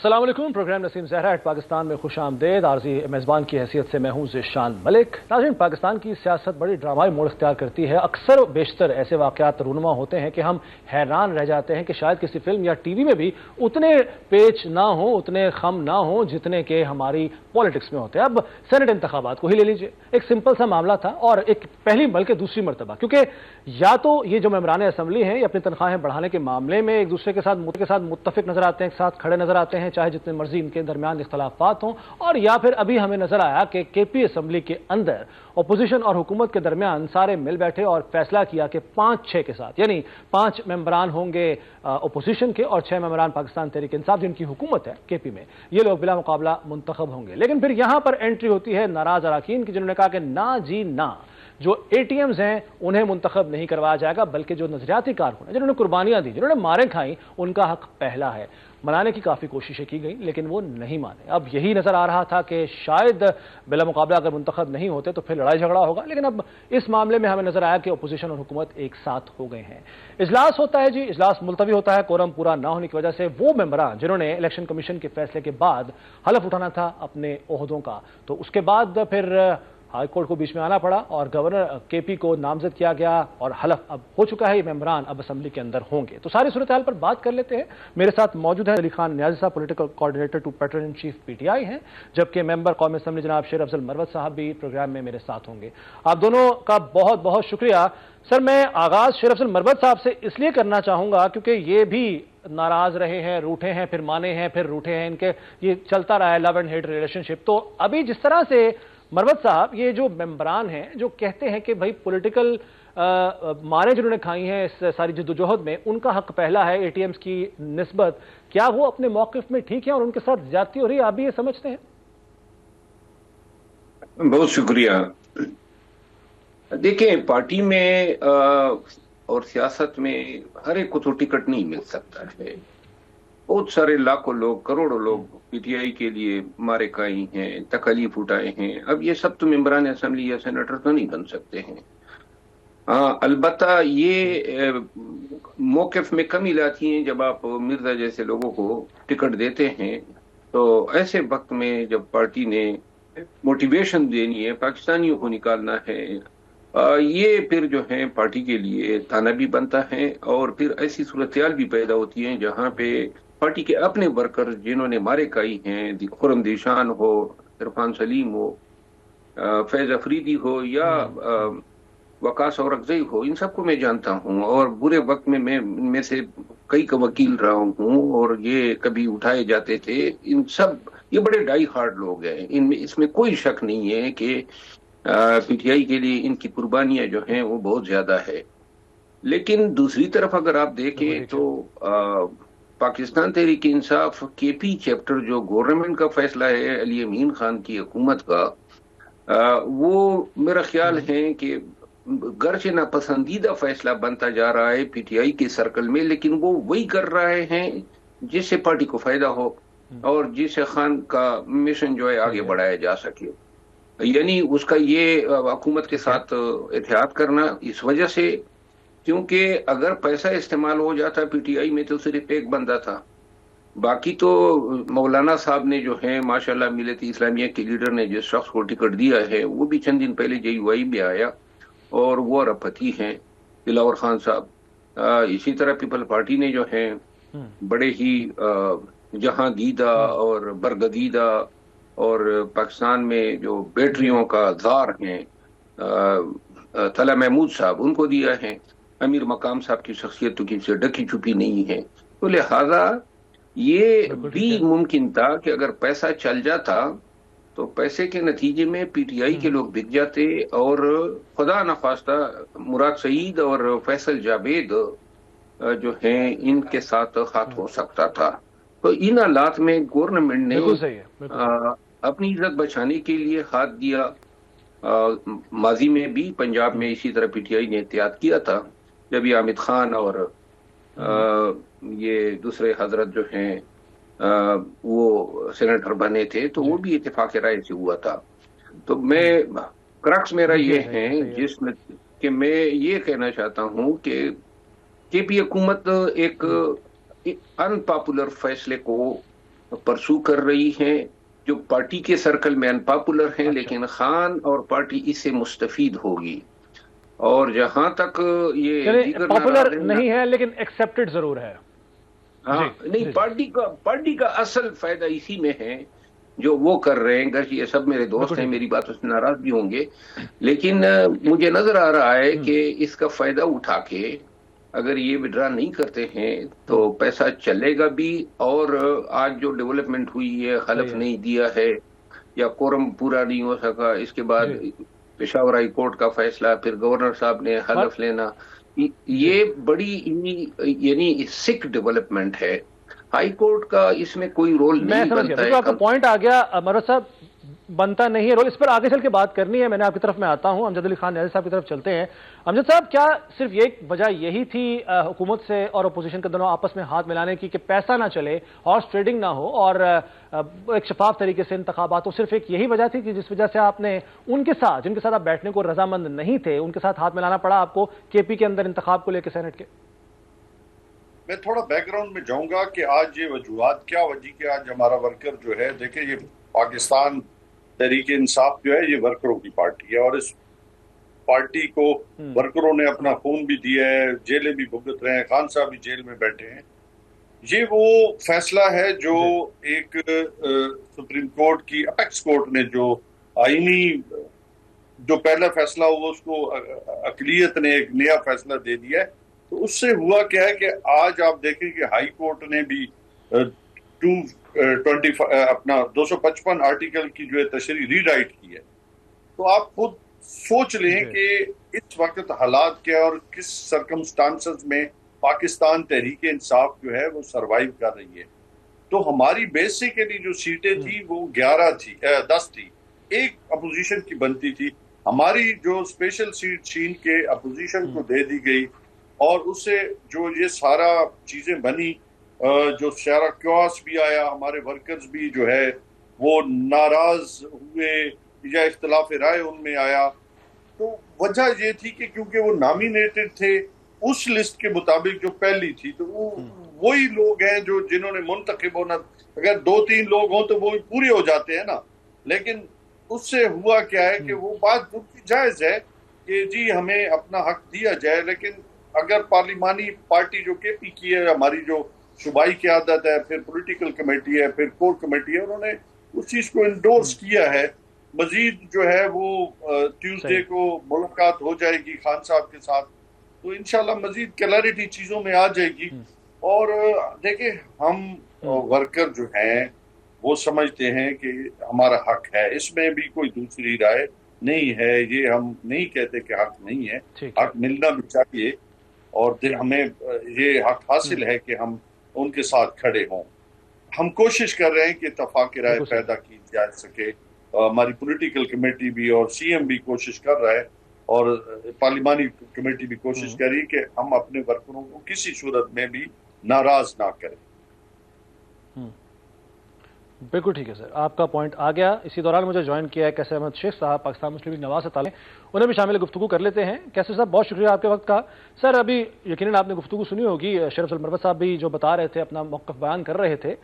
अस्सलाम वालेकुम। Programme Naseem Zahra eight Pakistan में खुश आमदेद। आरजी मेज़बान की हैसियत से मैं हूं ज़िशान मलिक। नाज़रीन, पाकिस्तान की सियासत बड़ी ड्रामाई मोड़ इख्तियार करती है। अक्सर बेशतर ऐसे वाक़यात रूनुमा होते हैं कि हम हैरान रह जाते हैं कि शायद किसी फिल्म या टीवी में भी उतने पेच ना हो, उतने खम ना हो जितने के हमारी पॉलिटिक्स में होते हैं। अब सेनेट इंतखाबात को ही ले लीजिए, एक सिंपल सा मामला था और एक पहली बल्कि दूसरी मरतबा, क्योंकि या तो ये जो मेंबरान असम्बली हैं ये अपनी तनख्वाहें बढ़ाने के मामले में एक दूसरे के साथ मुत्तफिक नजर आते हैं, एक साथ खड़े नजर आते हैं, चाहे जितने मर्जी इनके दरमियान इख्तलाफात हों, और या फिर अभी हमें नजर आया कि केपी असम्बली के अंदर अपोजिशन और हुकूमत के दरमियान सारे मिल बैठे और फैसला किया कि 5-6 के साथ, यानी 5 मेंबरान होंगे अपोजिशन के और 6 मेंबरान पाकिस्तान तहरीक इंसाफ जिनकी हुकूमत है केपी में, ये लोग बिला मुकाबला मुंतखब होंगे। लेकिन फिर यहां पर एंट्री होती है नाराज अरकान की, जिन्होंने कहा कि ना जी ना, जो एटीएम्स हैं उन्हें मुंतखब नहीं करवाया जाएगा, बल्कि जो नजरियाती कारकुन हैं, जिन्होंने कुर्बानियां दी, जिन्होंने मारें खाई, उनका हक पहला है। मनाने की काफी कोशिशें की गई लेकिन वो नहीं माने। अब यही नजर आ रहा था कि शायद बिला मुकाबला अगर मुंतखब नहीं होते तो फिर लड़ाई झगड़ा होगा, लेकिन अब इस मामले में हमें नजर आया कि अपोजिशन और हुकूमत एक साथ हो गए हैं। इजलास होता है जी, इजलास मुलतवी होता है कोरम पूरा ना होने की वजह से। वो मेंबरान जिन्होंने इलेक्शन कमीशन के फैसले के बाद हलफ उठाना था अपने ओहदों का, तो उसके बाद फिर हाई कोर्ट को बीच में आना पड़ा और गवर्नर केपी को नामजद किया गया और हलफ अब हो चुका है। ये मेंबरान अब असेंबली के अंदर होंगे। तो सारी सूरत हाल पर बात कर लेते हैं। मेरे साथ मौजूद है Ali Khan Niazi sahab, political coordinator to patron in chief PTI हैं, जबकि मेंबर कौमी असेंबली जनाब शेर अफजल मरवत साहब भी प्रोग्राम में मेरे साथ होंगे। आप दोनों का बहुत बहुत शुक्रिया। सर, मैं आगाज शेर अफजल मरवत साहब से इसलिए करना चाहूंगा क्योंकि ये भी नाराज रहे हैं, रूठे हैं, फिर माने हैं, फिर रूठे हैं, इनके ये चलता रहा है लव एंड हेट रिलेशनशिप। तो अभी जिस तरह से मरवत साहब, ये जो मेंबरान हैं जो कहते हैं कि भाई पॉलिटिकल मारें जिन्होंने खाई हैं इस सारी जद्दोजहद में, उनका हक पहला है एटीएम्स की निस्बत, क्या वो अपने मौकिफ में ठीक है और उनके साथ ज्यादती हो रही है? आप भी ये समझते हैं? बहुत शुक्रिया। देखें, पार्टी में और सियासत में हर एक को तो टिकट नहीं मिल सकता है। बहुत सारे लाखों लोग, करोड़ों लोग पीटीआई के लिए मारे खाई हैं, तकलीफ उठाए हैं। अब ये सब तो मेंबरान असेंबली या सेनेटर तो नहीं बन सकते हैं। अलबत्ता ये मौक़िफ़ में कमी लाती हैं जब आप मिर्जा जैसे लोगों को टिकट देते हैं। तो ऐसे वक्त में जब पार्टी ने मोटिवेशन देनी है, पाकिस्तानियों को निकालना है, ये फिर जो है पार्टी के लिए ताना भी बनता है और फिर ऐसी सूरत भी पैदा होती है जहां पे पार्टी के अपने वर्कर जिन्होंने मारे खाई हैं, खुरम दिशान हो, इरफान सलीम हो, फैज अफरीदी हो या वकास और अफजई हो, इन सबको मैं जानता हूं और बुरे वक्त में मैं इनमें से कई का वकील रहा हूं और ये कभी उठाए जाते थे। इन सब ये बड़े डाई हार्ड लोग हैं, इनमें इसमें कोई शक नहीं है कि पीटीआई के लिए इनकी कुर्बानियां जो हैं वो बहुत ज्यादा है। लेकिन दूसरी तरफ अगर आप देखें तो पाकिस्तान तहरीक इंसाफ केपी चैप्टर, जो गवर्नमेंट का फैसला है अली अमीन खान की हुकूमत का, वो मेरा ख्याल है कि गर्चे नापसंदीदा फैसला बनता जा रहा है पीटीआई के सर्कल में, लेकिन वो वही कर रहे हैं जिससे पार्टी को फायदा हो और जिससे खान का मिशन जो है आगे बढ़ाया जा सके। यानी उसका ये हुकूमत के साथ एहतियात करना इस वजह से, क्योंकि अगर पैसा इस्तेमाल हो जाता पीटीआई में तो सिर्फ एक बंदा था, बाकी तो मौलाना साहब ने जो है माशाल्लाह मिलत इस्लामिया के लीडर ने जिस शख्स को टिकट दिया है वो भी चंद दिन पहले जेयूआई में आया और वो अरबपति हैं दिलावर खान साहब। इसी तरह पीपल पार्टी ने जो है बड़े ही जहां दीदा और बरगदीदा और पाकिस्तान में जो बैटरियों का जार हैं तला महमूद साहब, उनको दिया है। अमीर मकाम साहब की शख्सियत तो किसी ढकी छुपी नहीं है, तो लिहाजा ये भी मुमकिन था कि अगर पैसा चल जाता तो पैसे के नतीजे में पीटीआई के लोग बिक जाते और खुदा न खास्ता मुराद सईद और फैसल जावेद जो हैं इनके साथ हाथ हो सकता था। तो इन हालात में गवर्नमेंट ने अपनी इज्जत बचाने के लिए हाथ दिया। माजी में भी पंजाब में इसी तरह पीटीआई ने एहतियात किया था जब ये हामिद खान और ये दूसरे हजरत जो हैं वो सेनेटर बने थे, तो वो भी इत्तेफाक राय से हुआ था। तो मैं क्रक्स मेरा ये है जिसमें कि मैं ये कहना चाहता हूं कि केपी हुकूमत एक अनपॉपुलर फैसले को परसू कर रही हैं, जो पार्टी के सर्कल में अनपॉपुलर हैं, लेकिन खान और पार्टी इससे मुस्तफीद होगी। और जहां तक ये दीगर पॉपुलर नहीं है लेकिन एक्सेप्टेड जरूर है। हाँ नहीं, पार्टी का असल फायदा इसी में है जो वो कर रहे हैं। घर ये सब मेरे दोस्त हैं, मेरी बातों से नाराज भी होंगे, लेकिन मुझे नजर आ रहा है कि इसका फायदा उठा के अगर ये विड्रा नहीं करते हैं तो पैसा चलेगा भी। और आज जो डेवलपमेंट हुई है, हलफ नहीं दिया है या कोरम पूरा नहीं हो सका, इसके बाद पेशावर हाई कोर्ट का फैसला, फिर गवर्नर साहब ने हलफ लेना, ये बड़ी यानी सिक डेवलपमेंट है। हाई कोर्ट का इसमें कोई रोल नहीं बनता है। आपका पॉइंट आ गया मरवत साहब, बनता नहीं है रोल, इस पर आगे चल के बात करनी है। मैंने आपकी तरफ में आता हूं, अमजद अली खान न्याजी साहब की तरफ चलते हैं। अमजद साहब, क्या सिर्फ ये वजह यही थी हुकूमत से और अपोजिशन के दोनों आपस में हाथ मिलाने की कि पैसा ना चले, हॉर्स ट्रेडिंग ना हो और एक शफाफ तरीके से इंतखाबात हो, सिर्फ एक यही वजह थी कि जिस वजह से आपने उनके साथ, जिनके साथ आप बैठने को रजामंद नहीं थे, उनके साथ हाथ मिलाना पड़ा आपको केपी के अंदर इंतखाब को लेकर सेनेट के? मैं थोड़ा बैकग्राउंड में जाऊंगा कि आज ये वजूहात क्या वजह के आज हमारा वर्कर जो है, देखिए ये पाकिस्तान तहरीके इंसाफ जो है ये वर्करों की पार्टी है और इस पार्टी को वर्करों ने अपना खून भी दिया है, जेलें भी भुगत रहे हैं, खान साहब भी जेल में बैठे हैं। ये वो फैसला है जो एक सुप्रीम कोर्ट की अपेक्स कोर्ट ने जो आईनी जो पहला फैसला हुआ उसको अकलियत ने एक नया फैसला दे दिया है। तो उससे हुआ क्या है कि आज आप देखें कि हाई कोर्ट ने भी 255 आर्टिकल की जो है तशरीह रीराइट की है। तो आप खुद सोच लें कि इस वक्त हालात क्या और किस सरकमस्टांसेस में पाकिस्तान तहरीक इंसाफ जो है वो सरवाइव कर रही है। तो हमारी बेसिकली जो सीटें थी वो 10 थी, एक अपोजिशन की बनती थी। हमारी जो स्पेशल सीट छीन के अपोजिशन को दे दी गई और उससे जो ये सारा चीजें बनी, जो सारा क्योस भी आया, हमारे वर्कर्स भी जो है वो नाराज हुए या इख्तिलाफ राय उनमें आया। तो वजह ये थी कि क्योंकि वो नॉमिनेटेड थे उस लिस्ट के मुताबिक जो पहली थी, तो वो वही लोग हैं जो जिन्होंने मुंतखब होना, अगर 2-3 लोग हों तो वो पूरे हो जाते हैं ना। लेकिन उससे हुआ क्या है कि वो बात जायज है कि जी हमें अपना हक दिया जाए, लेकिन अगर पार्लिमानी पार्टी जो केपी की है, हमारी जो सूबाई क़यादत है, फिर पॉलिटिकल कमेटी है, फिर कोर कमेटी है, उन्होंने उस चीज को इंडोर्स किया है। मजीद जो है वो ट्यूसडे को मुलाकात हो जाएगी खान साहब के साथ, तो इंशाल्लाह मजीद क्लैरिटी चीजों में आ जाएगी। और देखिए हम वर्कर जो हैं वो समझते हैं कि हमारा हक है, इसमें भी कोई दूसरी राय नहीं है। ये हम नहीं कहते कि हक नहीं है, हक मिलना भी चाहिए और हमें ये हक हासिल है कि हम उनके साथ खड़े हों। हम कोशिश कर रहे हैं कि इत्तेफाक राय पैदा की जा सके। हमारी पॉलिटिकल कमेटी भी और सीएम भी कोशिश कर रहा है और पार्लिमानी कमेटी भी कोशिश कर रही है कि हम अपने वर्करों को किसी सूरत में भी नाराज ना करें। बिल्कुल ठीक है सर, आपका पॉइंट आ गया। इसी दौरान मुझे ज्वाइन किया है कैसर अहमद शेख साहब, पाकिस्तान मुस्लिम लीग नवाज से ताल्लुक़, उन्हें भी शामिल गुफ्तगू कर लेते हैं। कैसर साहब, बहुत शुक्रिया आपके वक्त का। सर, अभी यकीनन आपने गुफ्तगू सुनी होगी, शरीफ मरवत साहब भी जो बता रहे थे, अपना मौक़िफ़ बयान कर रहे थे।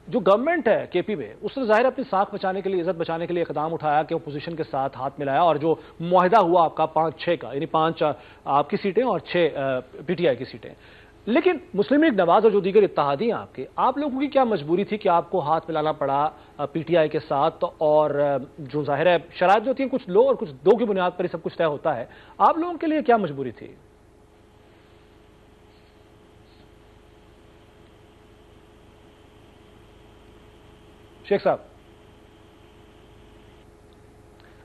जो गवर्नमेंट है केपी में, उसने ज़ाहिर अपनी साख बचाने के लिए, इज्जत बचाने के लिए इक़दाम उठाया कि अपोजिशन के साथ हाथ मिलाया और जो मुआहिदा हुआ आपका 5-6 का, यानी 5 आपकी सीटें और 6 पीटीआई की सीटें। लेकिन मुस्लिम लीग नवाज और जो दीगर इत्तेहादी हैं आपके, आप लोगों की क्या मजबूरी थी कि आपको हाथ मिलाना पड़ा पीटीआई के साथ? और जो जाहिर है शराइत जो होती है कुछ लो और कुछ दो की बुनियाद पर ही सब कुछ तय होता है, आप लोगों के लिए क्या मजबूरी थी? शेख साहब,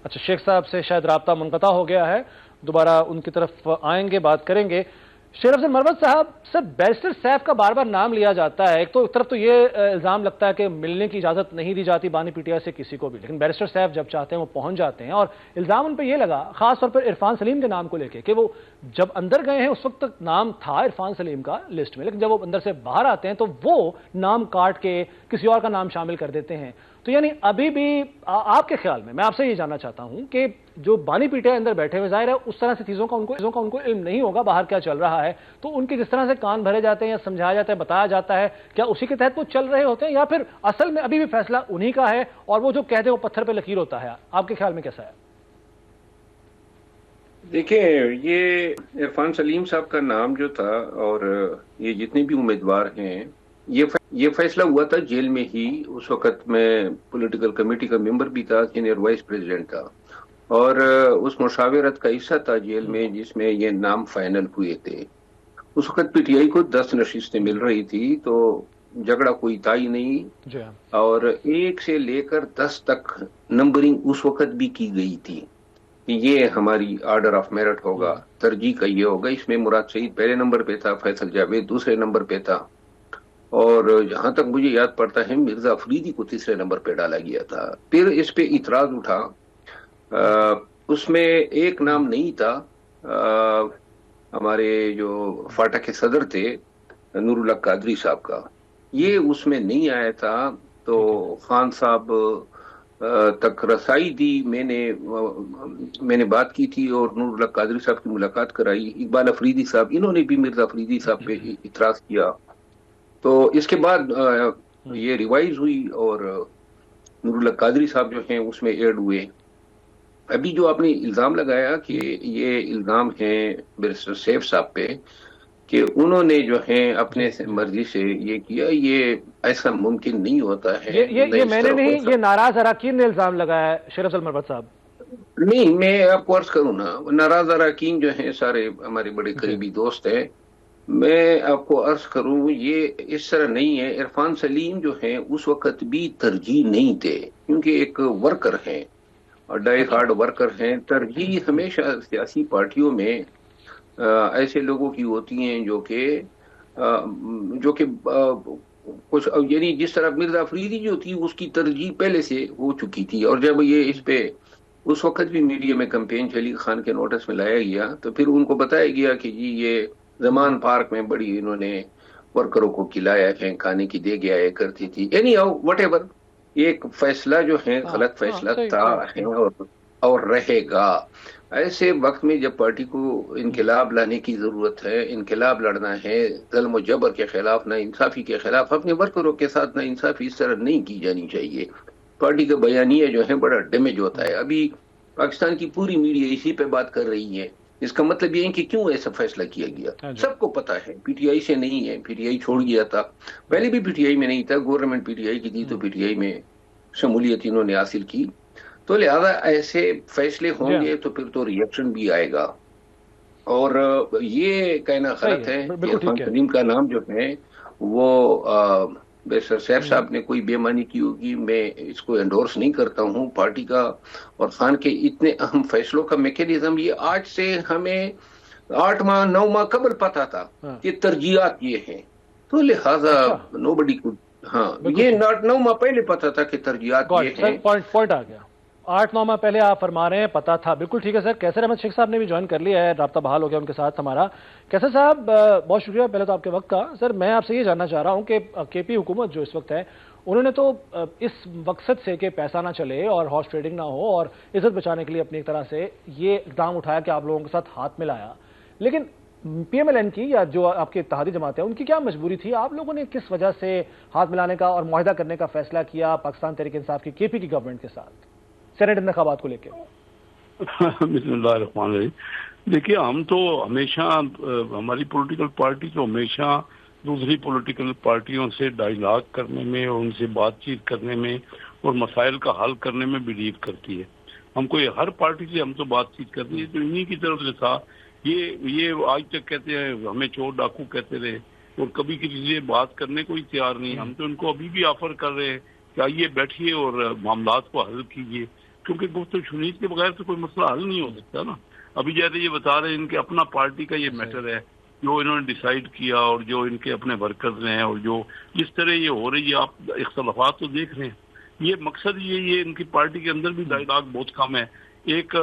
अच्छा, शेख साहब से शायद राब्ता मुनक़ता हो गया है, दोबारा उनकी तरफ आएंगे, बात करेंगे। शेर अफजल मरवत साहब, सर बैरिस्टर सैफ का बार बार नाम लिया जाता है। एक तो एक तरफ तो ये इल्जाम लगता है कि मिलने की इजाजत नहीं दी जाती बानी पीटीआई से किसी को भी, लेकिन बैरिस्टर सैफ जब चाहते हैं वो पहुंच जाते हैं। और इल्जाम उन पर यह लगा, खासतौर पर इरफान सलीम के नाम को लेकर, कि वो जब अंदर गए हैं उस वक्त तक नाम था इरफान सलीम का लिस्ट में, लेकिन जब वो अंदर से बाहर आते हैं तो वो नाम काट के किसी और का नाम शामिल कर देते हैं। تو یعنی ابھی بھی آپ کے خیال میں آپ سے یہ جاننا چاہتا ہوں کہ جو بانی پی ٹی آئی اندر بیٹھے ہوئے، ظاہر ہے اس طرح سے چیزوں کا ان کو علم نہیں ہوگا باہر کیا چل رہا ہے، تو ان کے جس طرح سے کان بھرے جاتے ہیں یا سمجھایا جاتا ہے، بتایا جاتا ہے، کیا اسی کے تحت وہ چل رہے ہوتے ہیں یا پھر اصل میں ابھی بھی فیصلہ انہی کا ہے اور وہ جو کہتے ہیں وہ پتھر پہ لکیر ہوتا ہے؟ آپ کے خیال میں کیسا ہے؟ دیکھیں، یہ عرفان سلیم صاحب کا نام جو تھا اور یہ جتنے بھی امیدوار ہیں، یہ فیصلہ ہوا تھا جیل میں ہی. اس وقت میں پولیٹیکل کمیٹی کا ممبر بھی تھا، سینئر وائس پریزیڈنٹ تھا، اور اس مشاورت کا حصہ تھا جیل میں جس میں یہ نام فائنل ہوئے تھے. اس وقت پی ٹی آئی کو 10 نشستیں مل رہی تھی، تو جھگڑا کوئی تھا ہی نہیں، اور 1 سے لے کر 10 تک نمبرنگ اس وقت بھی کی گئی تھی کہ یہ ہماری آرڈر آف میرٹ ہوگا، ترجیح کا یہ ہوگا. اس میں مراد سعید پہلے نمبر پہ تھا، فیصل جاوید دوسرے نمبر پہ تھا، اور جہاں تک مجھے یاد پڑتا ہے مرزا افریدی کو تیسرے نمبر پہ ڈالا گیا تھا. پھر اس پہ اعتراض اٹھا، اس میں ایک نام نہیں تھا، ہمارے جو فاٹا کے صدر تھے نور اللہ قادری صاحب کا، یہ اس میں نہیں آیا تھا. تو خان صاحب تک رسائی دی، میں نے بات کی تھی اور نور اللہ قادری صاحب کی ملاقات کرائی. اقبال افریدی صاحب، انہوں نے بھی مرزا افریدی صاحب پہ اعتراض کیا. تو اس کے بعد یہ ریوائز ہوئی اور نور اللہ قادری صاحب جو ہیں اس میں ایڈ ہوئے. ابھی جو آپ نے الزام لگایا کہ یہ الزام ہے بیرسٹر سیف صاحب پہ کہ انہوں نے جو ہے اپنے مرضی سے یہ کیا، یہ ایسا ممکن نہیں ہوتا ہے. یہ میں نے نہیں، یہ ناراض اراکین نے الزام لگایا ہے شریف افضل مربت صاحب. نہیں، میں آپ کو عرض کروں نا، ناراض اراکین جو ہیں سارے ہمارے بڑے قریبی دوست ہیں. میں آپ کو عرض کروں، یہ اس طرح نہیں ہے. عرفان سلیم جو ہیں اس وقت بھی ترجیح نہیں تھے، کیونکہ ایک ورکر ہیں اور ڈائی ہارڈ ورکر ہیں. ترجیح ہمیشہ سیاسی پارٹیوں میں ایسے لوگوں کی ہوتی ہیں جو کہ کچھ، یعنی جس طرح مرزا افریدی جو تھی اس کی ترجیح پہلے سے ہو چکی تھی، اور جب یہ اس پہ اس وقت بھی میڈیا میں کمپین چلی، خان کے نوٹس میں لایا گیا، تو پھر ان کو بتایا گیا کہ جی یہ زمان پارک میں بڑی انہوں نے ورکروں کو کھلایا ہے، کھانے کی دے گیا کرتی تھی. اینی وٹ ایور، ایک فیصلہ جو ہے غلط فیصلہ تھا اور رہے گا. ایسے وقت میں جب پارٹی کو انقلاب لانے کی ضرورت ہے، انقلاب لڑنا ہے ظلم و جبر کے خلاف، نا انصافی کے خلاف، اپنے ورکروں کے ساتھ نا انصافی اس طرح نہیں کی جانی چاہیے. پارٹی کا بیانیہ جو ہے بڑا ڈیمیج ہوتا ہے. ابھی پاکستان کی پوری میڈیا اسی پہ بات کر رہی ہے. اس کا مطلب یہ ہے کہ کیوں ایسا فیصلہ کیا گیا. سب کو پتا ہے پی ٹی آئی سے نہیں ہے، پی ٹی آئی چھوڑ گیا تھا. پہلے بھی پی ٹی آئی میں نہیں تھا، گورنمنٹ پی ٹی آئی کی تھی تو پی ٹی آئی میں شمولیت انہوں نے حاصل کی. تو لہذا ایسے فیصلے ہوں گے تو پھر تو ریئیکشن بھی آئے گا. اور یہ کہنا غلط ہے کہ عرفان سلیم کا نام جو ہے وہ بیرسٹر سیف صاحب نے کوئی بے معنی کی ہوگی. میں اس کو انڈورس نہیں کرتا ہوں. پارٹی کا اور خان کے اتنے اہم فیصلوں کا میکینزم یہ آج سے ہمیں 8 ماہ 9 ماہ قبل پتا تھا کہ ترجیحات یہ ہیں. تو لہذا نو بڈی کو، ہاں یہ 9 ماہ پہلے پتا تھا کہ ترجیحات یہ ہیں. پوائنٹ آ گیا. 8-9 ماہ پہلے آپ فرما رہے ہیں پتا تھا. بالکل ٹھیک ہے سر. کیسر احمد شیخ صاحب نے بھی جوائن کر لیا ہے، رابطہ بحال ہو گیا ان کے ساتھ ہمارا. کیسر صاحب بہت شکریہ پہلے تو آپ کے وقت کا. سر میں آپ سے یہ جاننا چاہ رہا ہوں کہ کے پی حکومت جو اس وقت ہے انہوں نے تو اس مقصد سے کہ پیسہ نہ چلے اور ہارس ٹریڈنگ نہ ہو اور عزت بچانے کے لیے اپنی ایک طرح سے یہ اقدام اٹھایا کہ آپ لوگوں کے ساتھ ہاتھ ملایا. لیکن پی ایم ایل این کی یا جو آپ کی اتحادی جماعت ہے ان کی کیا مجبوری تھی؟ آپ لوگوں نے کس وجہ سے ہاتھ ملانے کا اور معاہدہ کرنے کا فیصلہ کیا پاکستان تحریک انصاف کی کے پی کی گورنمنٹ کے ساتھ سینیٹ انتخابات کو لے کے؟ بسم اللہ الرحمن الرحیم. دیکھیے، ہم تو ہمیشہ، ہماری پولیٹیکل پارٹی تو ہمیشہ دوسری پولیٹیکل پارٹیوں سے ڈائیلاگ کرنے میں اور ان سے بات چیت کرنے میں اور مسائل کا حل کرنے میں بلیو کرتی ہے. ہم کو ہر پارٹی سے ہم تو بات چیت کرتی ہے. تو انہی کی طرف سے تھا. یہ آج تک کہتے ہیں ہمیں چور ڈاکو کہتے رہے اور کبھی کسی سے بات کرنے کو ہی تیار نہیں. ہم تو ان کو ابھی بھی آفر کر رہے ہیں کہ آئیے بیٹھیے اور معاملات کو حل کیجیے، کیونکہ گفتگو شنید کے بغیر تو کوئی مسئلہ حل نہیں ہو سکتا نا. ابھی جیسے یہ بتا رہے ہیں ان کے اپنا پارٹی کا یہ میٹر ہے جو انہوں نے ڈیسائیڈ کیا اور جو ان کے اپنے ورکرز ہیں اور جو اس طرح یہ ہو رہی ہے، آپ اختلافات تو دیکھ رہے ہیں. یہ مقصد یہ ان کی پارٹی کے اندر بھی ڈائیلاگ بہت کم ہے. ایک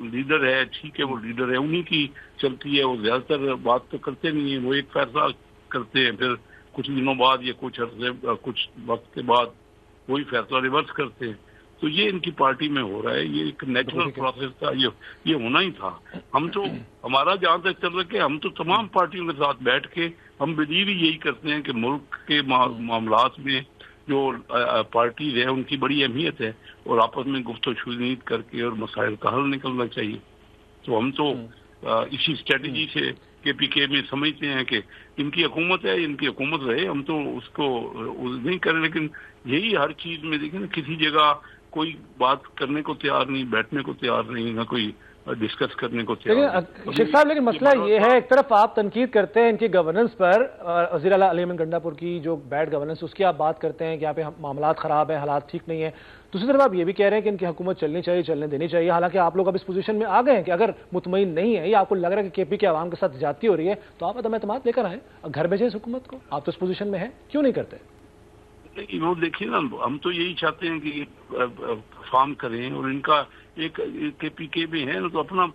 لیڈر ہے، ٹھیک ہے وہ لیڈر ہے، انہی کی چلتی ہے. وہ زیادہ تر بات تو کرتے نہیں ہیں. وہ ایک فیصلہ کرتے ہیں، پھر کچھ دنوں بعد یا کچھ وقت کے بعد वही फैसला रिवर्स करते हैं। तो ये इनकी पार्टी में हो रहा है, ये एक नेचुरल प्रोसेस था, ये होना ही था। हम तो हमारा जहाँ तक चल रहा है, हम तो तमाम पार्टियों के साथ बैठ के हम बिलीव ही यही करते हैं कि मुल्क के मामलात में जो पार्टीज है उनकी बड़ी अहमियत है और आपस में गुफ्तगू करके और मसाइल का हल निकलना चाहिए। तो हम तो इसी स्ट्रेटजी से KPK में समझते हैं कि इनकी हुकूमत है, इनकी हुकूमत रहे, हम तो उसको नहीं करें। लेकिन यही हर चीज में देखें ना, किसी जगह कोई बात करने को तैयार नहीं, बैठने को तैयार नहीं, ना कोई डिस्कस करने को तैयार नहीं। शेख साहब, लेकिन मसला ये है, एक तरफ आप तनकीद करते हैं इनकी गवर्नेंस पर, वज़ीर आला अली अहमद गंडापुर की जो बैड गवर्नेंस, उसकी आप बात करते हैं कि यहाँ पे मामलात खराब है, हालात ठीक नहीं है। दूसरी तरफ आप ये भी कह रहे हैं कि इनकी हुकूमत चलनी चाहिए, चलने देनी चाहिए। हालांकि आप लोग अब इस पोजीशन में आ गए हैं कि अगर मुतमईन नहीं है या आपको लग रहा है कि KPK आवाम के साथ ज्यादती हो रही है, तो आप अदम एतमाद लेकर आए, घर भेजें इस हुकूमत को। आप तो इस पोजीशन में हैं, क्यों नहीं करते? वो देखिए ना, हम तो यही चाहते हैं कि फार्म करें और इनका एक KPK में है ना, तो अपना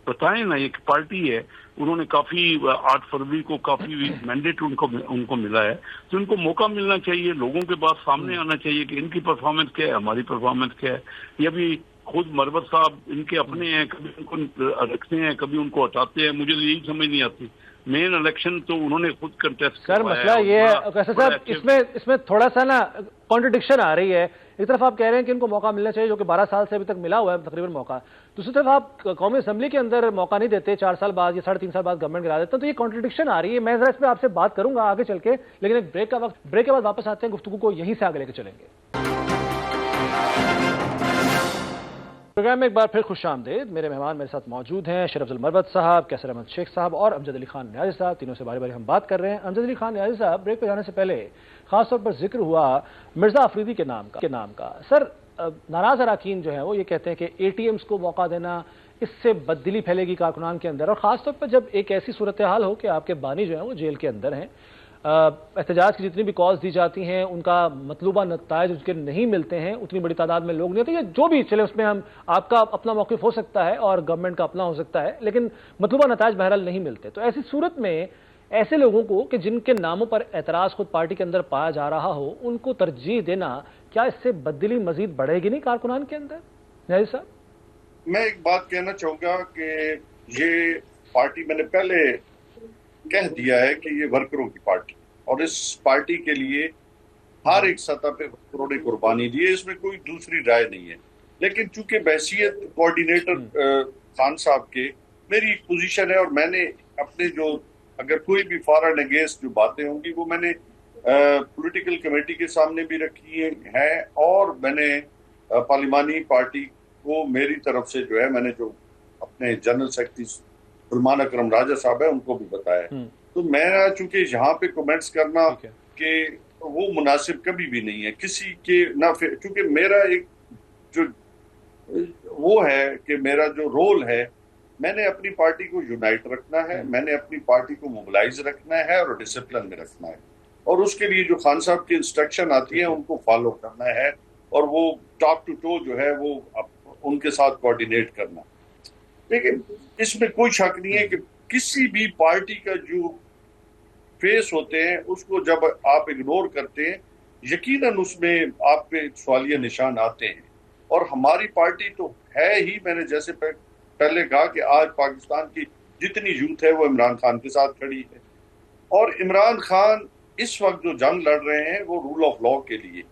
बताएं ना, एक पार्टी है, उन्होंने काफी 8 फरवरी को काफी मैंडेट उनको मिला है, तो इनको मौका मिलना चाहिए, लोगों के पास सामने आना चाहिए कि इनकी परफॉर्मेंस क्या है, हमारी परफॉर्मेंस क्या है। ये भी खुद मरवत साहब इनके अपने हैं, कभी उनको रखते हैं, कभी उनको हटाते हैं, मुझे तो यही समझ नहीं आती। मेन इलेक्शन तो उन्होंने खुद कंटेस्ट सर, मसला ये है कैसे साहब, इसमें थोड़ा सा ना कॉन्ट्रडिक्शन आ रही है। एक तरफ आप कह रहे हैं कि इनको मौका मिलना चाहिए, जो कि 12 साल से अभी तक मिला हुआ है तकरीबन मौका। दूसरी तरफ आप कौमी असेंबली के अंदर मौका नहीं देते, 4 साल बाद या 3.5 साल बाद गवर्नमेंट गिरा देते हैं, तो ये कॉन्ट्रडिक्शन आ रही है। मैं जरा इस पर आपसे बात करूंगा आगे चल के, लेकिन एक ब्रेक के बाद वापस आते हैं, गुफ्तगू को यहीं से आगे लेकर चलेंगे। प्रोग्राम में एक बार फिर खुश आमदेद। मेरे मेहमान मेरे साथ मौजूद हैं शर अफजल मरवत साहब, कैसर अहमद शेख साहब और अमजद अली खान न्याजी साहब। तीनों से बारी बारी हम बात कर रहे हैं। अमजद अली खान न्याजी साहब, ब्रेक पे जाने से पहले खासतौर पर जिक्र हुआ मिर्जा अफरीदी के नाम का। सर, नाराज अराकीन जो है वो ये कहते हैं कि ATMs को मौका देना, इससे बददिली फैलेगी कारकुनान के अंदर, और खासतौर पर जब एक ऐसी सूरत हाल हो कि आपके बानी जो है वो जेल के अंदर हैं, एहतजाज की जितनी भी कॉल्स दी जाती हैं उनका मतलूबा नताइज उसके नहीं मिलते हैं, उतनी बड़ी तादाद में लोग नहीं होते, या जो भी चले उसमें हम आपका अपना मौक़िफ़ हो सकता है और गवर्नमेंट का अपना हो सकता है, लेकिन मतलूबा नताइज बहरहाल नहीं मिलते। तो ऐसी सूरत में ऐसे लोगों को कि जिनके नामों पर एतराज़ खुद पार्टी के अंदर पाया जा रहा हो, उनको तरजीह देना, क्या इससे बददिली मजीद बढ़ेगी नहीं कारकुनान के अंदर? न्याजी साहब, मैं एक बात कहना चाहूंगा कि ये पार्टी, मैंने पहले कह दिया है कि ये वर्करों की पार्टी, और इस पार्टी के लिए हर एक सतह पे वर्करों ने कुर्बानी दी है, इसमें कोई दूसरी राय नहीं है। लेकिन चूंकि बहसियत कोऑर्डिनेटर खान साहब के मेरी एक पोजीशन है, और मैंने अपने जो अगर कोई भी फॉरन अगेंस्ट जो बातें होंगी वो मैंने पॉलिटिकल कमेटी के सामने भी रखी है, और मैंने पार्लिमानी पार्टी को मेरी तरफ से जो है, मैंने जो अपने जनरल सेक्रेटरी सलमान अकरम राजा साहब है उनको भी बताया। तो मैं चूंकि यहाँ पे कमेंट्स करना कि वो मुनासिब कभी भी नहीं है किसी के ना, चूंकि मेरा एक जो वो है कि मेरा जो रोल है, मैंने अपनी पार्टी को यूनाइट रखना है, मैंने अपनी पार्टी को मोबिलाइज रखना है और डिसिप्लिन में रखना है, और उसके लिए जो खान साहब की इंस्ट्रक्शन आती है उनको फॉलो करना है, और वो टॉप टू टो जो है वो उनके साथ कोऑर्डिनेट करना। लेकिन इसमें कोई शक नहीं है कि किसी भी पार्टी का जो फेस होते हैं उसको जब आप इग्नोर करते हैं, यकीनन उसमें आप पे सवालिया निशान आते हैं। और हमारी पार्टी तो है ही, मैंने जैसे पहले कहा कि आज पाकिस्तान की जितनी यूथ है वो इमरान खान के साथ खड़ी है, और इमरान खान इस वक्त जो जंग लड़ रहे हैं वो रूल ऑफ लॉ के लिए।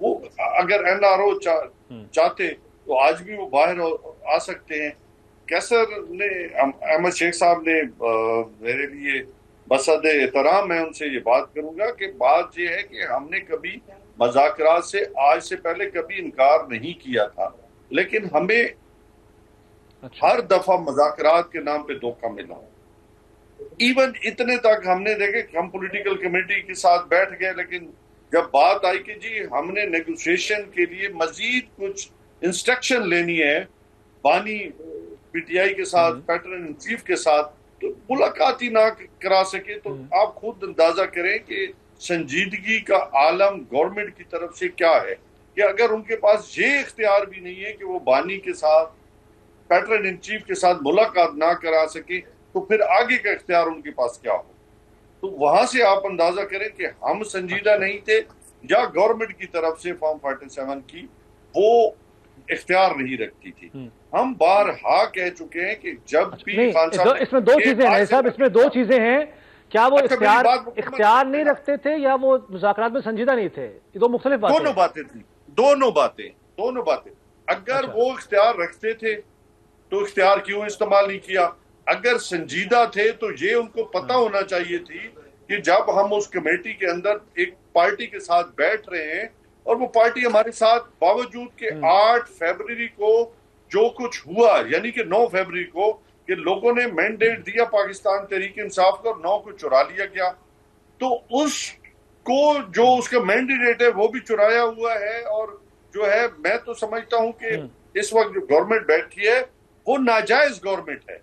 वो अगर NRO चाहते तो आज भी वो बाहर आ सकते हैं। कैसर ने, अहमद शेख साहब ने मेरे लिए बसद एहतराम, मैं उनसे ये बात करूंगा कि बात ये है कि हमने कभी मज़ाकरात से आज से पहले कभी इनकार नहीं किया था, लेकिन हमें हर दफा मज़ाकरात के नाम पे धोखा मिला। इवन इतने तक हमने देखे, हम पॉलिटिकल कमेटी के साथ बैठ गए, लेकिन जब बात आई कि जी हमने नेगोशिएशन के लिए मजीद कुछ इंस्ट्रक्शन लेनी है बानी PTI के साथ, पैटर्न इन चीफ के साथ, तो मुलाकात ही ना करा सके, तो आप खुद अंदाजा करें कि संजीदगी का आलम गवर्नमेंट की तरफ से क्या है, कि अगर उनके पास ये इख्तियार भी नहीं है कि वो बानी के साथ, पैटर्न इन चीफ के साथ मुलाकात ना करा सके, तो फिर आगे का इख्तियार उनके पास क्या हो। तो वहां से आप अंदाजा करें कि हम संजीदा नहीं थे, یا گورنمنٹ کی طرف سے فارم 47 کی وہ اختیار نہیں رکھتی تھی. ہم بارہا کہہ چکے ہیں کہ جب بھی خان صاحب اس میں دو چیزیں ہیں صاحب، اس میں دو چیزیں ہیں. کیا وہ اختیار نہیں رکھتے تھے یا وہ مذاکرات میں سنجیدہ نہیں تھے؟ یہ دو مختلف باتیں. دونوں باتیں تھیں، دونوں باتیں. اگر وہ اختیار رکھتے تھے تو اختیار کیوں استعمال نہیں کیا؟ اگر سنجیدہ تھے تو یہ ان کو پتہ ہونا چاہیے تھی کہ جب ہم اس کمیٹی کے اندر ایک پارٹی کے ساتھ بیٹھ رہے ہیں اور وہ پارٹی ہمارے ساتھ باوجود کہ 8 فیبروری کو جو کچھ ہوا، یعنی کہ 9 فیبروری کو کہ لوگوں نے مینڈیٹ دیا پاکستان تحریک انصاف کو اور 9 کو چرا لیا گیا، تو اس کو جو اس کا مینڈیٹ ہے وہ بھی چرایا ہوا ہے. اور جو ہے میں تو سمجھتا ہوں کہ اس وقت جو گورنمنٹ بیٹھی ہے وہ ناجائز گورنمنٹ ہے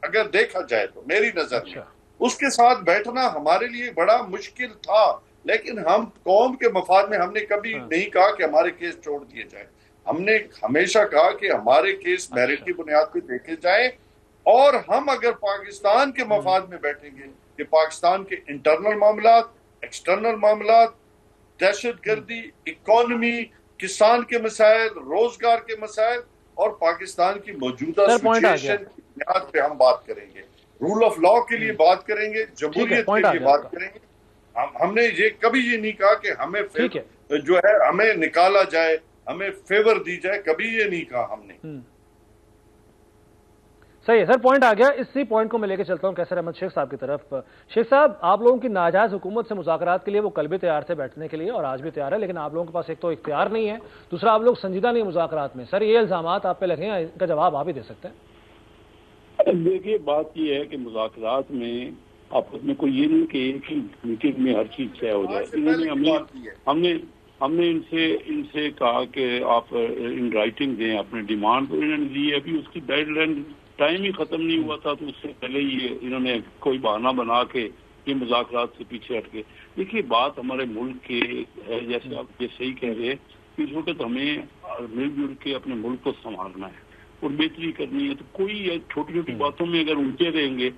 اگر دیکھا جائے تو میری نظر میں. اس کے ساتھ بیٹھنا ہمارے لیے بڑا مشکل تھا، لیکن ہم قوم کے مفاد میں ہم نے کبھی نہیں کہا کہ ہمارے کیس چھوڑ دیے جائیں. ہم نے ہمیشہ کہا کہ ہمارے کیس میرٹ کی بنیاد پہ دیکھے جائیں، اور ہم اگر پاکستان کے مفاد میں بیٹھیں گے کہ پاکستان کے انٹرنل معاملات، ایکسٹرنل معاملات، دہشت گردی، اکانومی، کسان کے مسائل، روزگار کے مسائل اور پاکستان کی موجودہ سچویشن کی بنیاد پہ ہم بات کریں گے، رول آف لا کے لیے بات کریں گے، جمہوریت کے لیے بات کریں گے. ہم نے یہ کبھی یہ نہیں کہا کہ ہمیں جو ہے ہمیں نکالا جائے، ہمیں فیور دی جائے، کبھی یہ نہیں کہا ہم نے. صحیح ہے سر، پوائنٹ آ گیا. اسی پوائنٹ کو میں لے کے چلتا ہوں کیسر احمد شیخ صاحب کی طرف. شیخ صاحب، آپ لوگوں کی ناجائز حکومت سے مذاکرات کے لیے وہ کل بھی تیار تھے بیٹھنے کے لیے اور آج بھی تیار ہے، لیکن آپ لوگوں کے پاس ایک تو اختیار نہیں ہے، دوسرا آپ لوگ سنجیدہ نہیں مذاکرات میں. سر، یہ الزامات آپ پہ لگے ہیں، ان کا جواب آپ ہی دے سکتے ہیں. دیکھیے، بات یہ ہے کہ مذاکرات میں آپس میں کوئی یہ نہیں کہ ایک ہی میٹنگ میں ہر چیز طے ہو جائے. ہم نے ان سے کہا کہ آپ ان رائٹنگ دیں اپنے ڈیمانڈ، انہوں نے دی. ابھی اس کی ڈیڈ لائن ٹائم ہی ختم نہیں ہوا تھا، تو اس سے پہلے ہی انہوں نے کوئی بہانہ بنا کے یہ مذاکرات سے پیچھے ہٹ کے. دیکھیے، بات ہمارے ملک کے ہے، جیسے آپ یہ صحیح کہہ رہے ہیں کہ اس وقت ہمیں مل جل کے اپنے ملک کو سنبھالنا ہے اور بہتری کرنی ہے. تو کوئی چھوٹی چھوٹی باتوں میں اگر الجھے رہیں گے،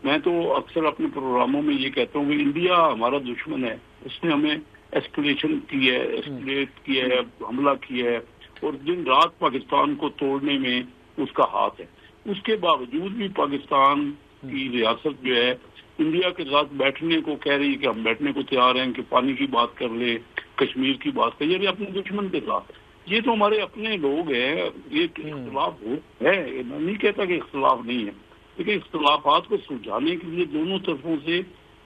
میں تو اکثر اپنے پروگراموں میں یہ کہتا ہوں کہ انڈیا ہمارا دشمن ہے، اس نے ہمیں ایسکلیشن کی ہے، ایسکلیٹ کیا ہے، حملہ کیا ہے اور دن رات پاکستان کو توڑنے میں اس کا ہاتھ ہے. اس کے باوجود بھی پاکستان کی ریاست جو ہے انڈیا کے ساتھ بیٹھنے کو کہہ رہی ہے کہ ہم بیٹھنے کو تیار ہیں، کہ پانی کی بات کر لے، کشمیر کی بات کر، یعنی اپنے دشمن کے ساتھ. یہ تو ہمارے اپنے لوگ ہیں. یہ اختلاف ہے، میں نہیں کہتا کہ اختلاف نہیں ہے، لیکن اختلافات کو سلجھانے کے لیے دونوں طرفوں سے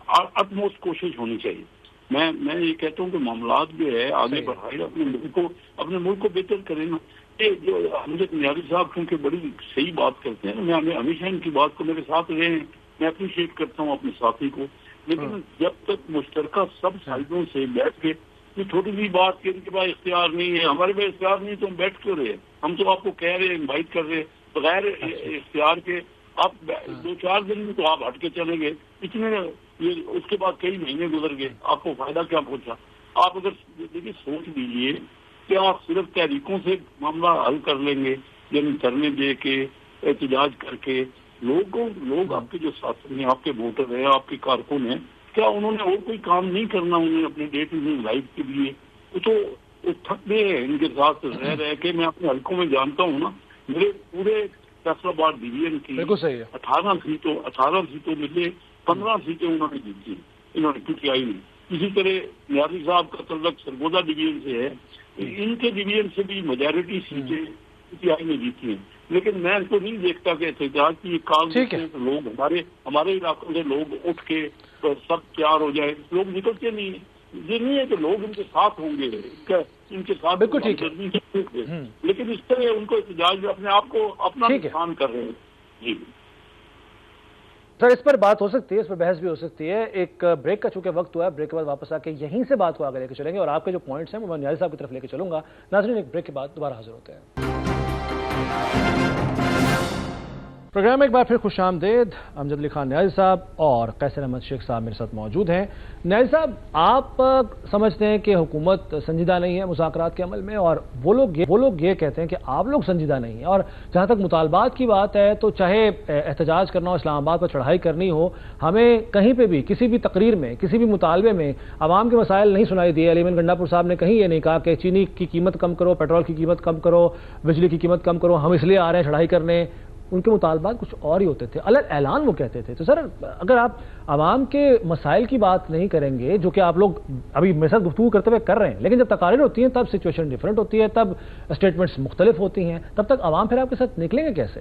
اٹموسٹ کوشش ہونی چاہیے. میں یہ کہتا ہوں کہ معاملات جو ہے آگے بڑھائے، اپنے ملک کو بہتر کریں نا. یہ جو حمزہ نیازی صاحب کیونکہ بڑی صحیح بات کرتے ہیں، میں ہمیشہ ان کی بات کو میرے ساتھ رہے ہیں، میں اپریشیٹ کرتا ہوں اپنے ساتھی کو. لیکن جب تک مشترکہ سب سائڈوں سے بیٹھ کے یہ چھوٹی سی بات کہ ان کے پاس اختیار نہیں ہے، ہمارے پاس اختیار نہیں تو ہم بیٹھ کیوں رہے؟ ہم تو آپ کو کہہ رہے ہیں، انوائٹ کر رہے بغیر اختیار کے. آپ 2-4 دن میں تو آپ ہٹ کے چلیں گے، اس کے بعد کئی مہینے گزر گئے، آپ کو فائدہ کیا پہنچا؟ آپ اگر دیکھیے سوچ لیجیے کہ آپ صرف تحریکوں سے معاملہ حل کر لیں گے، یعنی دھرنے دے کے، احتجاج کر کے. لوگ آپ کے جو ساتھی ہیں، آپ کے ووٹر ہیں، آپ کے کارکن ہیں، کیا انہوں نے اور کوئی کام نہیں کرنا انہیں اپنے ڈے ٹو ڈے لائف کے لیے؟ وہ تھک گئے ہیں ان کے ساتھ رہ کے. میں اپنے حلقوں میں جانتا ہوں نا، میرے پورے فیصل آباد ڈویژن کی 18 سیٹوں میں سے 15 سیٹیں انہوں نے جیتی ہیں، انہوں نے پی ٹی آئی میں. اسی طرح نیازی صاحب کا تعلق سرگودا ڈویژن سے ہے، ان کے ڈویژن سے بھی میجارٹی سیٹیں پی ٹی آئی میں جیتی ہیں. لیکن میں اس کو نہیں دیکھتا کہ احتجاج کی یہ کال لوگ ہمارے علاقوں سے لوگ اٹھ کے سب تیار ہو جائے، لوگ نکلتے نہیں ہیں. یہ نہیں ہے کہ لوگ ان کے ساتھ ہوں گے، ان کے ساتھ لیکن اس طرح ان کو احتجاج اپنے آپ کو اپنا نقصان کر رہے ہیں. جی سر، اس پر بات ہو سکتی ہے، اس پر بحث بھی ہو سکتی ہے. ایک بریک کا چونکہ وقت ہوا ہے، بریک کے بعد واپس آ کے یہیں سے بات کو آگے لے کے چلیں گے اور آپ کے جو پوائنٹس ہیں وہ میں نیازی صاحب کی طرف لے کے چلوں گا. ناظرین، ایک بریک کے بعد دوبارہ حاضر ہوتے ہیں. प्रोग्राम में एक बार फिर खुश आमदेद। अमजद अली खान न्याज़ी साहब और कैसर अहमद शेख साहब मेरे साथ मौजूद हैं। न्याज़ी साहब, आप समझते हैं कि हुकूमत संजीदा नहीं है मुज़ाकरात के अमल में, और वो लोग ये कहते हैं कि आप लोग संजीदा नहीं हैं। और जहाँ तक मुतालबात की बात है तो चाहे एहतजाज करना हो, इस्लामाबाद पर चढ़ाई करनी हो, हमें कहीं पर भी किसी भी तकरीर में किसी भी मुतालबे में आवाम के मसाइल नहीं सुनाई दिए। अलीमन गंडापुर साहब ने कहीं ये नहीं कहा कि चीनी की कीमत कम करो, पेट्रोल की कीमत कम करो, बिजली की कीमत कम करो, हम इसलिए आ रहे हैं चढ़ाई करने। उनके मुतालबात कुछ और ही होते थे, अलग ऐलान वो कहते थे। तो सर, अगर आप आवाम के मसाइल की बात नहीं करेंगे, जो कि आप लोग अभी मेरे साथ गुफ्तगू करते हुए कर रहे हैं, लेकिन जब तकारीर होती हैं तब सिचुएशन डिफरेंट होती है, तब स्टेटमेंट्स मुख्तलिफ होती हैं, तब तक आवाम फिर आपके साथ निकलेंगे कैसे?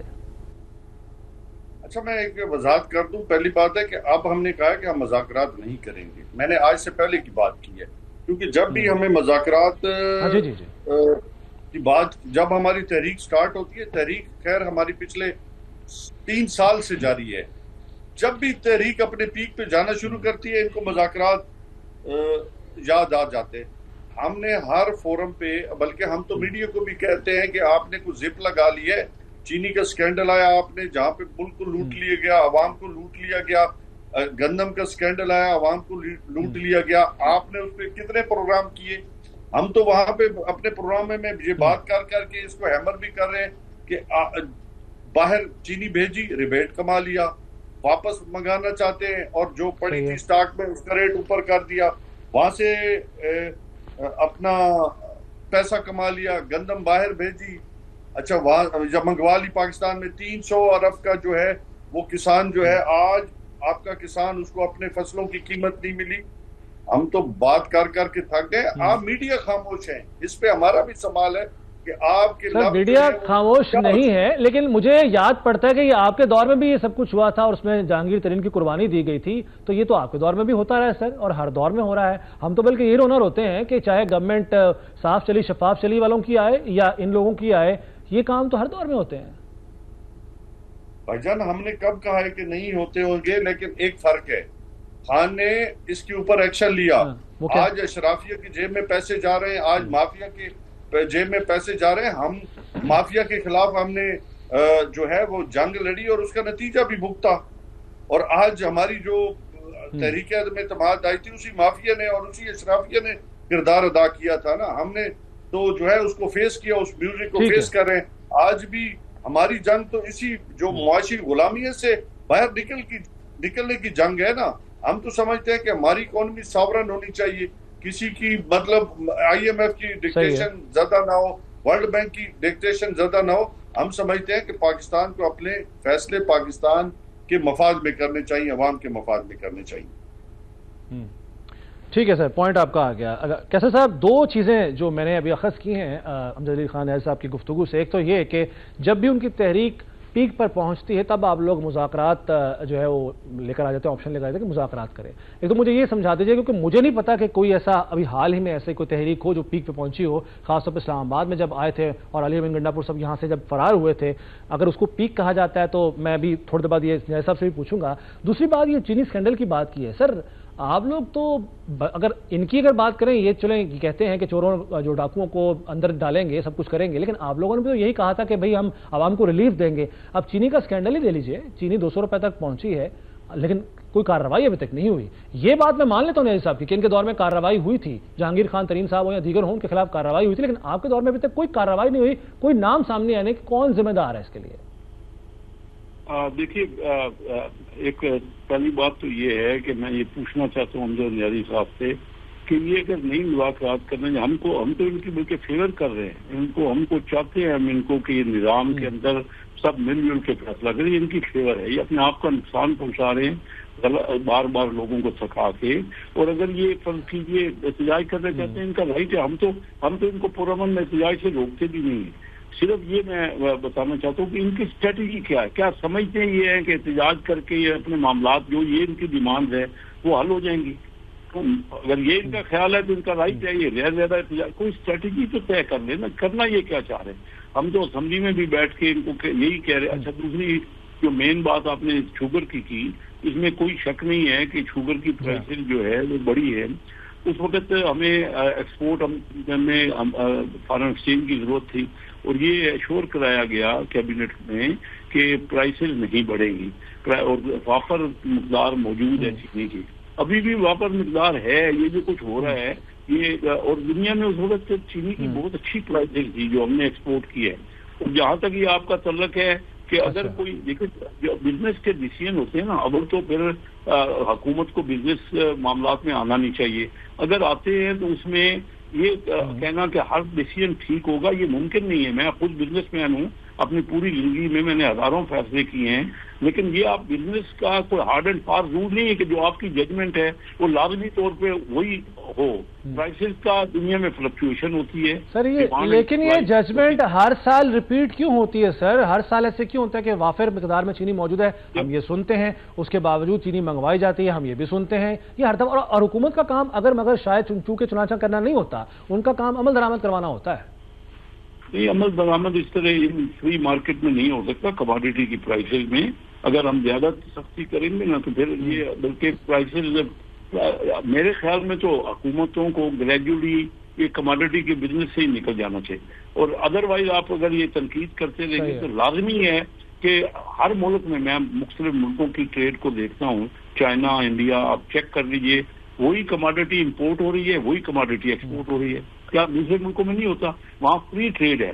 अच्छा, मैं एक वजाहत कर दूं। पहली बात है कि अब हमने कहा है कि हम मज़ाकरात नहीं करेंगे। मैंने आज से पहले की बात की है, क्योंकि जब भी हमें मज़ाकरात की बात, जब हमारी तहरीक स्टार्ट होती है, तहरीक खैर हमारी पिछले 3 साल से जारी है, जब भी तहरीक अपने पीक पे जाना शुरू करती है, इनको मज़ाकरात याद आ जाते हैं। हमने हर फोरम पे, बल्कि हम तो मीडिया को भी कहते हैं कि आपने कुछ जिप लगा ली है। चीनी का स्कैंडल आया आपने, जहां पे मुल्क को लूट लिया गया, अवाम को लूट लिया गया। गंदम का स्कैंडल आया, अवाम को लूट लिया गया। आपने उस पर कितने प्रोग्राम किए? हम तो वहां पे अपने प्रोग्राम में ये बात कर करके इसको हैमर भी कर रहे हैं कि बाहर चीनी भेजी, रिबेट कमा लिया, वापस मंगाना चाहते हैं, और जो पड़ी थी स्टॉक में उसका रेट ऊपर कर दिया, वहां से अपना पैसा कमा लिया, गंदम बाहर भेजी। अच्छा, वहां जब मंगवा ली पाकिस्तान में 300 अरब का जो है वो किसान जो है, आज आपका किसान, उसको अपने फसलों की कीमत नहीं मिली। हम तो बात कर करके थक गए। आप मीडिया खामोश हैं, इस पे हमारा भी सवाल है कि आपके सर, मीडिया खामोश नहीं है, लेकिन मुझे याद पड़ता है कि ये आपके दौर में भी ये सब कुछ हुआ था और उसमें जहांगीर तरीन की कुर्बानी दी गई थी। तो ये तो आपके दौर में भी होता रहा है सर, और हर दौर में हो रहा है। हम तो बल्कि ये रोना रोते हैं कि चाहे गवर्नमेंट साफ चली, शफाफ चली वालों की आए या इन लोगों की आए, ये काम तो हर दौर में होते हैं। भाईजान, हमने कब कहा है कि नहीं होते होंगे, लेकिन एक फर्क है, खान ने इसके ऊपर एक्शन लिया। आज अशराफिया की जेब में पैसे जा रहे हैं, आज माफिया की जेब में पैसे जा रहे हैं। हम माफिया के खिलाफ हमने जो है वो जंग लड़ी और उसका नतीजा भी भुगता। और आज हमारी जो तहरीक में इत्तेमाद आई थी, उसी माफिया ने और उसी अशराफिया ने किरदार अदा किया था ना। हमने तो जो है उसको फेस किया, उस म्यूजिक को फेस कर रहे हैं। आज भी हमारी जंग तो इसी जो मुआशी गुलामी से बाहर निकलने की जंग है ना। हम तो समझते हैं कि हमारी इकोनॉमी सॉवरन होनी चाहिए, किसी की मतलब IMF की डिक्टेशन ज्यादा ना हो, वर्ल्ड बैंक की डिक्टेशन ज्यादा ना हो। हम समझते हैं कि पाकिस्तान को अपने फैसले पाकिस्तान के मफाद में करने चाहिए, अवाम के मफाद में करने चाहिए। ठीक है सर, पॉइंट आपका आ गया। कैसे साहब, 2 चीज़ें जो मैंने अभी अखज़ की हैं अमजद अली खान न्याज़ी साहब की गुफ्तगू से, एक तो ये कि जब भी उनकी तहरीक पीक पर पहुंचती है तब आप लोग मुज़ाकरात जो है वो लेकर आ जाते हैं, ऑप्शन लेकर आ जाते हैं कि मुज़ाकरात करें। एक तो मुझे ये समझा दीजिए, क्योंकि मुझे नहीं पता कि कोई ऐसा अभी हाल ही में ऐसे कोई तहरीक हो जो पीक पे पहुंची हो, खासतौर पर इस्लामाबाद में जब आए थे और अलीमन गंडापुर सब यहाँ से जब फरार हुए थे। अगर उसको पीक कहा जाता है तो मैं अभी थोड़ी देर बाद ये न्याज़ी साहब से भी पूछूंगा। दूसरी बात, ये चीनी स्कैंडल की बात की है सर, आप लोग तो अगर बात करें, ये चलें कहते हैं कि चोरों जो डाकुओं को अंदर डालेंगे, सब कुछ करेंगे, लेकिन आप लोगों ने भी तो यही कहा था कि भाई हम आवाम को रिलीफ देंगे। अब चीनी का स्कैंडल ही ले लीजिए, चीनी 200 रुपए तक पहुंची है, लेकिन कोई कार्रवाई अभी तक नहीं हुई। ये बात मैं मान लेता हूं न्याज़ी साहब की कि इनके दौर में कार्रवाई हुई थी, जहांगीर खान तरीन साहब हो या दीगर हो, उनके खिलाफ कार्रवाई हुई थी, लेकिन आपके दौर में अभी तक कोई कार्रवाई नहीं हुई, कोई नाम सामने आने की कौन जिम्मेदार है इसके लिए? देखिए, एक पहली बात तो ये है कि मैं ये पूछना चाहता हूँ अमजद न्याज़ी साहब से कि ये अगर नई मुलाकात करने, हम तो इनकी बल्कि फेवर कर रहे हैं, हमको चाहते हैं हम इनको कि निज़ाम के अंदर सब मिलजुल के फैसला करें। इनकी फेवर है, ये अपने आप का नुकसान पहुंचा रहे हैं बार बार लोगों को थका के। और अगर ये फर्ज कीजिए एहतजाज करना चाहते हैं, इनका राइट है। हम तो इनको पुरअमन एहतजाज से रोकते भी नहीं है। सिर्फ ये मैं बताना चाहता हूँ कि इनकी स्ट्रेटजी क्या है, क्या समझते हैं ये है कि एहतजाज करके ये अपने मामलात जो ये इनकी डिमांड है वो हल हो जाएंगी। तो अगर ये इनका ख्याल है तो इनका राइट है, ये ज्यादा एहतजाज, कोई स्ट्रेटजी तो तय कर लेना, करना ये क्या चाह रहे हैं। हम तो असेंबली में भी बैठ के इनको यही कह रहे हैं। अच्छा, दूसरी जो मेन बात आपने शुगर की, इसमें कोई शक नहीं है कि शुगर की प्राइसेस जो है वो बड़ी है। उस वक्त हमें एक्सपोर्ट में फॉरेन एक्सचेंज की जरूरत थी, और ये एश्योर कराया गया कैबिनेट में कि प्राइसेस नहीं बढ़ेंगी और वापर मकदार मौजूद है चीनी की। अभी भी वापर मकदार है। ये जो कुछ हो रहा है ये, और दुनिया में उस वक्त चीनी की बहुत अच्छी प्राइसिंग थी जो हमने एक्सपोर्ट की है। और जहां तक ये आपका तल्लक है कि अगर कोई देखिए जो बिजनेस के डिसीजन होते हैं ना, अब तो फिर हुकूमत को बिजनेस मामलात में आना नहीं चाहिए। अगर आते हैं तो उसमें ये कहना कि हर डिसीजन ठीक होगा, ये मुमकिन नहीं है। मैं खुद बिजनेसमैन हूँ, अपनी पूरी जिंदगी में मैंने हजारों फैसले किए हैं, लेकिन ये आप बिजनेस का कोई हार्ड एंड फास्ट रूल नहीं है कि जो आपकी जजमेंट है वो लाजमी तौर पे वही हो। प्राइसेस का दुनिया में फ्लक्चुएशन होती है सर। ये लेकिन ये जजमेंट हर साल रिपीट क्यों होती है सर? हर साल ऐसे क्यों होता है कि वाफिर मिकदार में चीनी मौजूद है, हम ये सुनते हैं, उसके बावजूद चीनी मंगवाई जाती है, हम ये भी सुनते हैं। ये हर दफा, और हुकूमत का काम अगर मगर शायद चूंकि चुनाचा करना नहीं होता, उनका काम अमल दरामद करवाना होता है। नहीं, अमल दरामद इस तरह फ्री मार्केट में नहीं हो सकता। कमोडिटी की प्राइसेस में अगर हम ज्यादा सख्ती करेंगे ना तो फिर ये बल्कि प्राइसेस, मेरे ख्याल में तो हुकूमतों को ग्रेजुअली ये कमोडिटी के बिजनेस से ही निकल जाना चाहिए। और अदरवाइज आप अगर ये तनकीद करते रहेंगे तो लाजमी है कि हर मुल्क में, मैं मुख्तलिफ मुल्कों की ट्रेड को देखता हूँ, चाइना, इंडिया, आप चेक कर लीजिए, वही कमोडिटी इंपोर्ट हो रही है, वही कमोडिटी एक्सपोर्ट हो रही है। क्या दूसरे मुल्कों में नहीं होता? वहाँ फ्री ट्रेड है,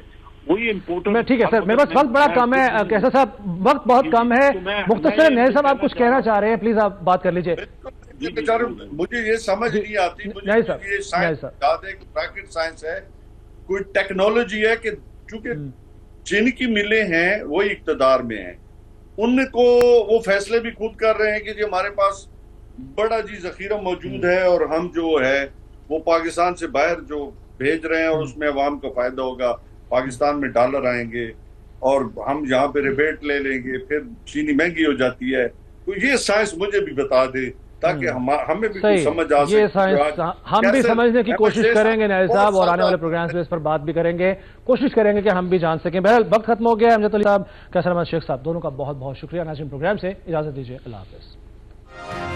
वही इम्पोर्टर। ठीक है सर, मेरे पास वक्त बड़ा कम है। कैसा साहब, वक्त बहुत कम है। मुख्तसर नहर साहब, आप कुछ कहना चाह रहे हैं, प्लीज आप बात कर लीजिए। मुझे ये समझ नहीं आती, नहीं सर, ये साइंस रॉकेट साइंस है, कोई टेक्नोलॉजी है कि चूंकि जिनकी मिलें हैं वही इक्तदार में हैं, उनको वो फैसले भी खुद कर रहे हैं कि जी हमारे पास बड़ा जी जखीरा मौजूद है और हम जो है वो पाकिस्तान से बाहर जो भेज रहे हैं और उसमें अवाम को फायदा होगा, पाकिस्तान में डॉलर आएंगे और हम यहाँ पे रिबेट ले लेंगे, फिर चीनी महंगी हो जाती है। तो ये साइंस मुझे भी बता दे ताकि हमें भी कुछ समझ आ सके। ये साइंस हम भी समझने की कोशिश करेंगे नायर साहब, और आने वाले प्रोग्राम्स में इस पर बात भी करेंगे, कोशिश करेंगे कि हम भी जान सकें। बहरहाल वक्त खत्म हो गया। अमजद अली साहब, कैसर अहमद शेख साहब, दोनों का बहुत बहुत शुक्रिया। नाज़रीन, प्रोग्राम से इजाजत दीजिए। अल्लाह हाफिज।